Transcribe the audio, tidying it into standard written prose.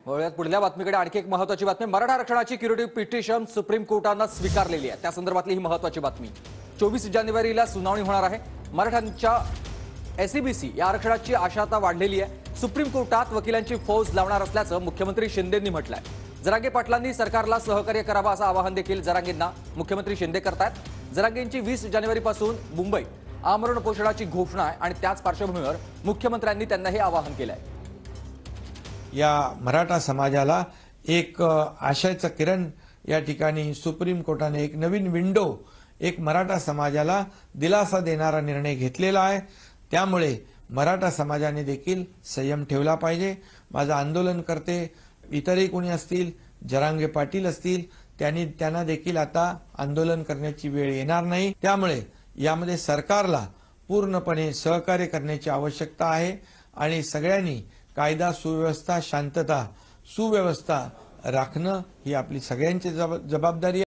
वळूयात पुढल्या बातमीकडे। आणखी एक महत्त्वाची बातमी, मराठा आरक्षणाची क्युरेटिव्ह पिटिशन सुप्रीम कोर्टानं स्वीकारलेली आहे। त्या संदर्भातली ही महत्त्वाची बातमी। 24 जानेवारीला सुनावणी होणार आहे। मराठ्यांच्या एसईबीसी या आरक्षणाची आशाता वाढलेली आहे। सुप्रीम कोर्टात वकिलांची फौज लावणार असल्याचं मुख्यमंत्री शिंदेंनी म्हटलंय। जरांगे पाटलांनी सरकारला सहकार्य करावं असं आवाहन देखील जरांगेंना मुख्यमंत्री शिंदे करतायत। जरांगेंची 20 जानेवारीपासून मुंबईत आमरण उपोषणाची घोषणा आहे आणि त्याच पार्श्वभूमीवर मुख्यमंत्र्यांनी त्यांना हे आवाहन केलंय। या मराठा समाजाला एक आशेचं किरण या ठिकाणी सुप्रीम कोर्टाने एक नवीन विंडो, एक मराठा समाजाला दिलासा देणारा निर्णय घेतलेला आहे। त्यामुळे मराठा समाजाने देखील संयम ठेवला पाहिजे। माझं आंदोलन करते इतरही कोणी असतील, जरांगे पाटील असतील, त्यांना देखील आता आंदोलन करण्याची वेळ येणार नाही। त्यामुळे यामध्ये सरकारला पूर्णपणे सहकार्य करण्याची आवश्यकता आहे आणि सगळ्यांनी कायदा सुव्यवस्था, शांतता, सुव्यवस्था राखणं ही आपली सगळ्यांची जबाबदारी आहे।